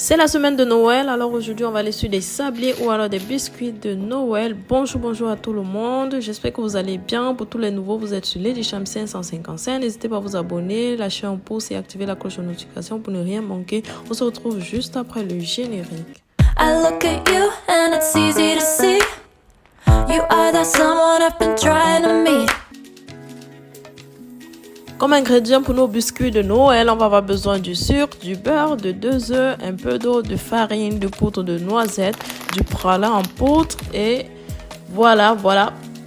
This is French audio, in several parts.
C'est la semaine de Noël, alors aujourd'hui on va aller sur des sabliers ou alors des biscuits de Noël. Bonjour à tout le monde, j'espère que vous allez bien. Pour tous les nouveaux, vous êtes sur Lady Cham 555. N'hésitez pas à vous abonner, lâcher un pouce et activer la cloche de notification pour ne rien manquer. On se retrouve juste après le générique. I look at you and it's easy to see. You are that someone I've been trying to meet. Comme ingrédients pour nos biscuits de Noël, on va avoir besoin du sucre, du beurre, de 2 œufs, un peu d'eau, de farine, de poudre de noisette, du pralin en poudre et voilà.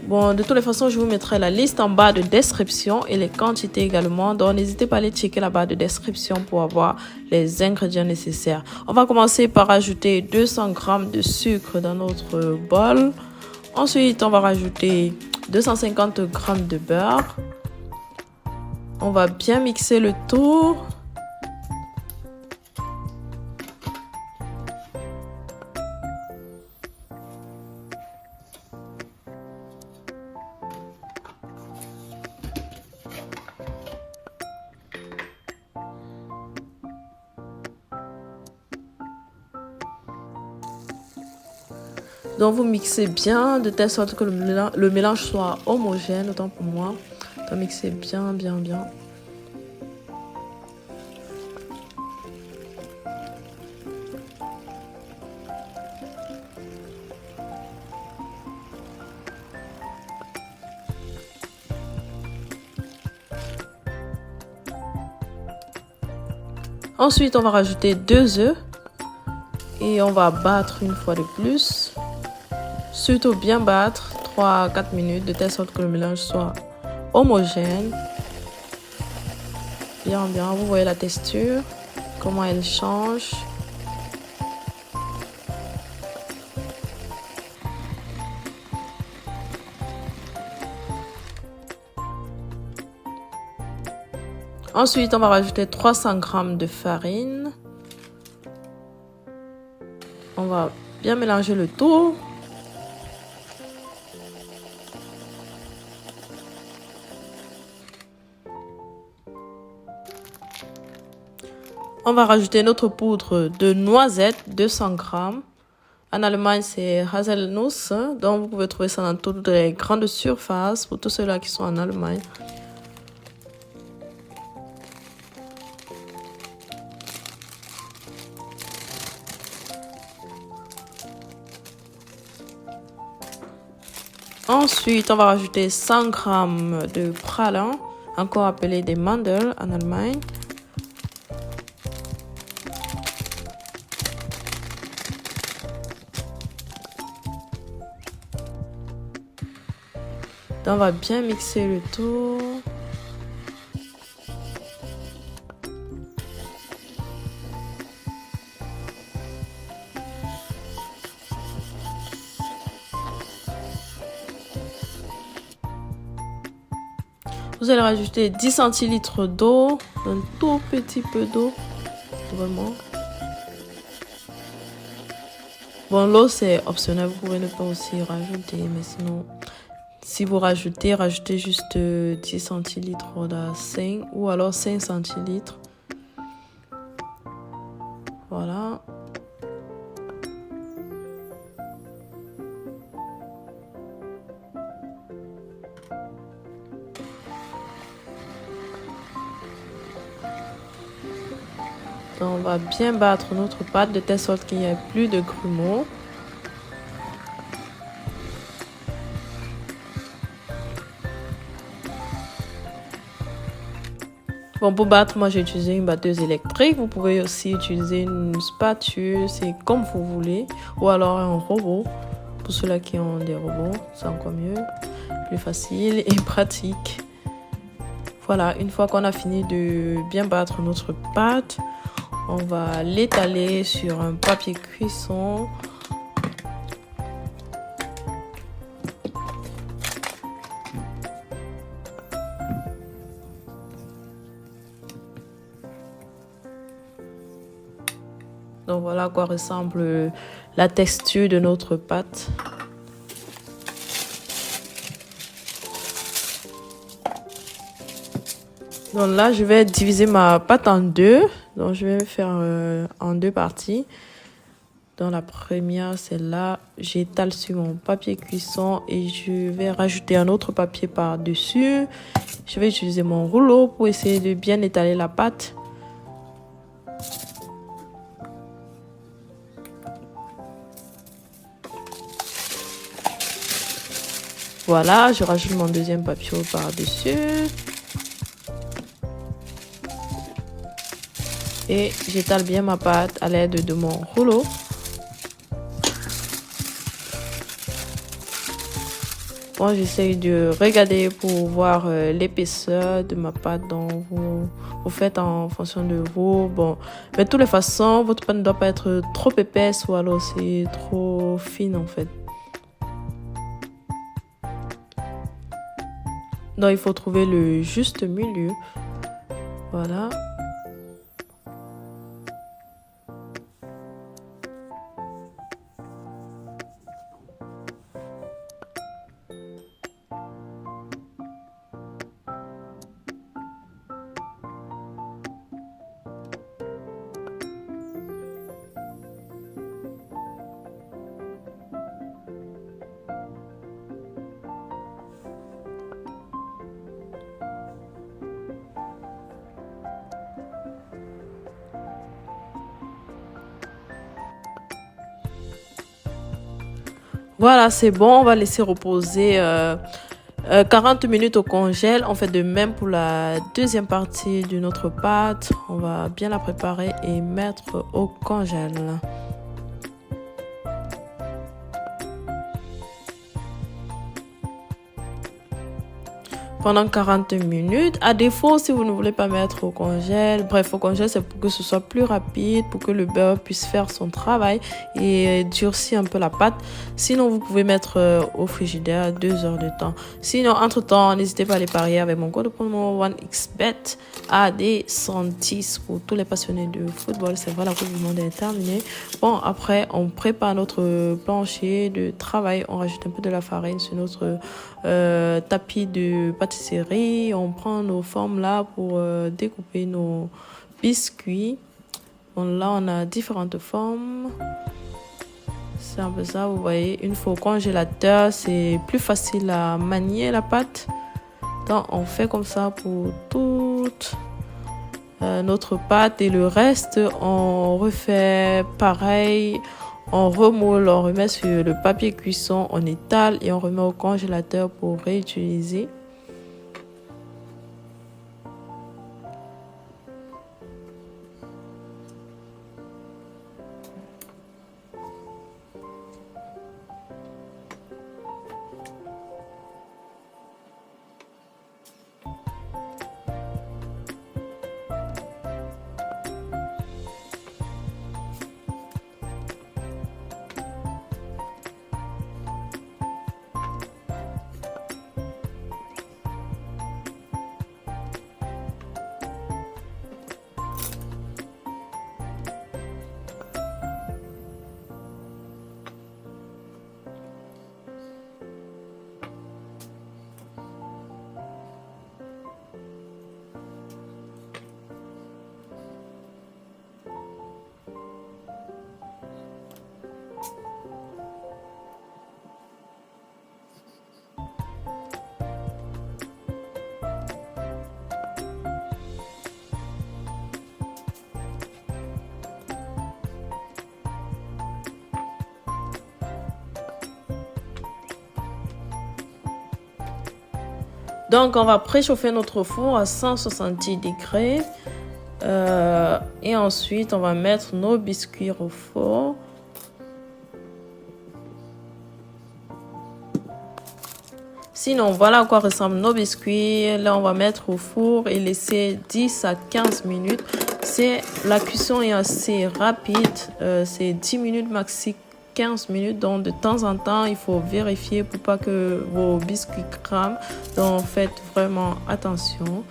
Bon, de toutes les façons, je vous mettrai la liste en bas de description et les quantités également. Donc, n'hésitez pas à aller checker la barre de description pour avoir les ingrédients nécessaires. On va commencer par ajouter 200 g de sucre dans notre bol. Ensuite, on va rajouter 250 g de beurre. On va bien mixer le tout. Donc vous mixez bien de telle sorte que le mélange soit homogène, autant pour moi. Donc mixez bien. Ensuite, on va rajouter 2 œufs et on va battre une fois de plus. Surtout bien battre 3 à 4 minutes de telle sorte que le mélange soit homogène. Bien, vous voyez la texture, comment elle change. Ensuite, on va rajouter 300 g de farine. On va bien mélanger le tout. On va rajouter notre poudre de noisette, 200 g. En Allemagne, c'est Haselnuss. Donc, vous pouvez trouver ça dans toutes les grandes surfaces pour tous ceux-là qui sont en Allemagne. Ensuite, on va rajouter 100 g de pralin, encore appelé des Mandel en Allemagne. Donc, on va bien mixer le tout. Vous allez rajouter 10 centilitres d'eau, un tout petit peu d'eau, vraiment. Bon, l'eau c'est optionnel, vous pouvez ne pas aussi rajouter, mais sinon, si vous rajoutez juste 10 centilitres de 5 ou alors 5 centilitres. Voilà. Donc, on va bien battre notre pâte de telle sorte qu'il n'y ait plus de grumeaux. Bon, pour battre, moi j'ai utilisé une batteuse électrique. Vous pouvez aussi utiliser une spatule, c'est comme vous voulez. Ou alors un robot. Pour ceux-là qui ont des robots, c'est encore mieux. Plus facile et pratique. Voilà, une fois qu'on a fini de bien battre notre pâte, on va l'étaler sur un papier cuisson. Donc voilà à quoi ressemble la texture de notre pâte. Donc là, je vais diviser ma pâte en deux. Donc, je vais faire en 2 parties. Dans la première, celle-là, j'étale sur mon papier cuisson et je vais rajouter un autre papier par-dessus. Je vais utiliser mon rouleau pour essayer de bien étaler la pâte. Voilà, je rajoute mon deuxième papier par-dessus. Et j'étale bien ma pâte à l'aide de mon rouleau. Bon, j'essaye de regarder pour voir l'épaisseur de ma pâte. Donc, vous faites en fonction de vous. Bon, mais de toutes les façons, votre pâte ne doit pas être trop épaisse ou alors c'est trop fine en fait. Donc, il faut trouver le juste milieu. Voilà. Voilà, c'est bon. On va laisser reposer 40 minutes au congèle. On fait de même pour la deuxième partie de notre pâte. On va bien la préparer et mettre au congèle. Pendant 40 minutes. À défaut, si vous ne voulez pas mettre au congèle, bref, au congèle, c'est pour que ce soit plus rapide, pour que le beurre puisse faire son travail et durcir un peu la pâte. Sinon, vous pouvez mettre au frigidaire 2 heures de temps. Sinon, entre-temps, n'hésitez pas à les parier avec mon code promo 1xBet à des centimes pour tous les passionnés de football. C'est vrai, la Coupe du Monde est terminée. Bon, après, on prépare notre plancher de travail. On rajoute un peu de la farine sur notre tapis de pâtisserie. On prend nos formes là pour découper nos biscuits. Bon, là, on a différentes formes. C'est un peu ça, vous voyez. Une fois au congélateur, c'est plus facile à manier la pâte. Donc, on fait comme ça pour toute notre pâte. Et le reste, on refait pareil. On remoule, on remet sur le papier cuisson, on étale et on remet au congélateur pour réutiliser. Donc, on va préchauffer notre four à 170 degrés. Et ensuite, on va mettre nos biscuits au four. Sinon, voilà à quoi ressemblent nos biscuits. Là, on va mettre au four et laisser 10 à 15 minutes. La cuisson est assez rapide. C'est 10 minutes maxi, 15 minutes. Donc, de temps en temps, il faut vérifier pour pas que vos biscuits crament. Donc, faites vraiment attention.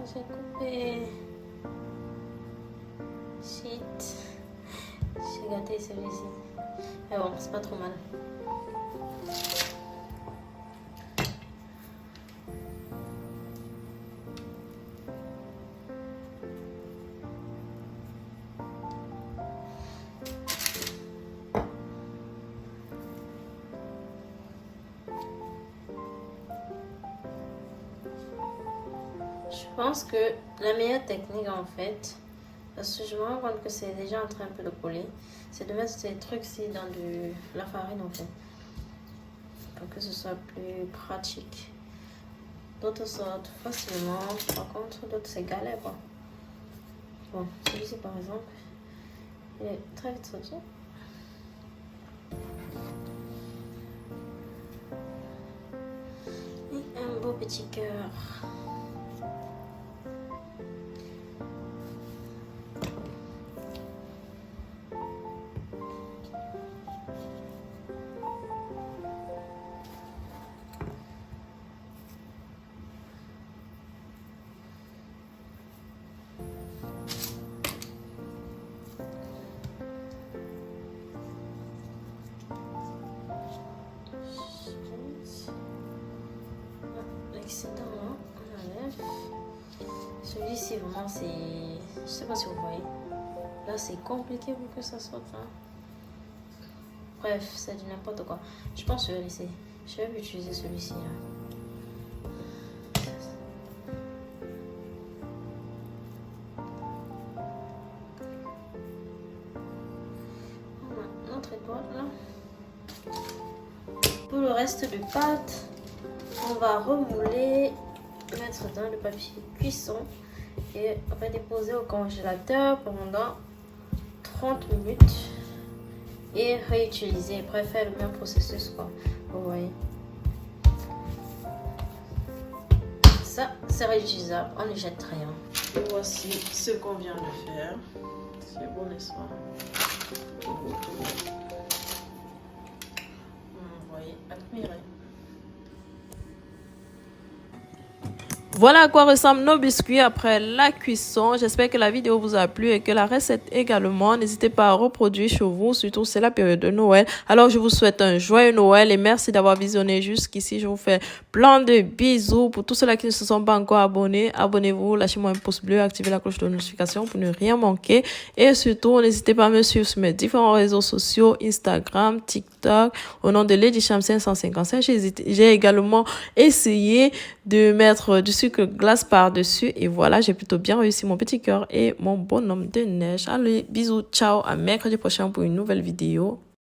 j'ai coupé. Shit. J'ai gâté celui-ci. Mais bon, c'est pas trop mal. Je pense que la meilleure technique en fait, parce que je me rends compte que c'est déjà en train un peu de coller, c'est de mettre ces trucs-ci dans la farine en fait, pour que ce soit plus pratique. D'autres sortent facilement, par contre d'autres c'est galère quoi. Bon, celui-ci par exemple, il est très vite sorti. Et un beau petit cœur. L'excédent là, on enlève. Celui-ci vraiment c'est, je sais pas si vous voyez, là c'est compliqué pour que ça sorte hein. Bref, c'est du n'importe quoi. Je pense que je vais laisser, je vais utiliser celui-ci hein. Voilà, notre étoile là. Pour le reste de pâte, on va remouler, mettre dans le papier cuisson et on va déposer au congélateur pendant 30 minutes et réutiliser. Bref, faire le même processus quoi. Vous voyez, ça c'est réutilisable, on ne jette rien. Et voici ce qu'on vient de faire. C'est bon, n'est-ce pas? Vous voyez, admirez. Voilà à quoi ressemblent nos biscuits après la cuisson. J'espère que la vidéo vous a plu et que la recette également. N'hésitez pas à reproduire chez vous, surtout c'est la période de Noël. Alors je vous souhaite un joyeux Noël et merci d'avoir visionné jusqu'ici. Je vous fais plein de bisous. Pour tous ceux-là qui ne se sont pas encore abonnés, abonnez-vous, lâchez-moi un pouce bleu, activez la cloche de notification pour ne rien manquer. Et surtout, n'hésitez pas à me suivre sur mes différents réseaux sociaux, Instagram, TikTok, au nom de Lady Cham 555. J'ai également essayé de mettre du sucre glace par-dessus et voilà, j'ai plutôt bien réussi mon petit cœur et mon bonhomme de neige. Allez, bisous, ciao, à mercredi prochain pour une nouvelle vidéo.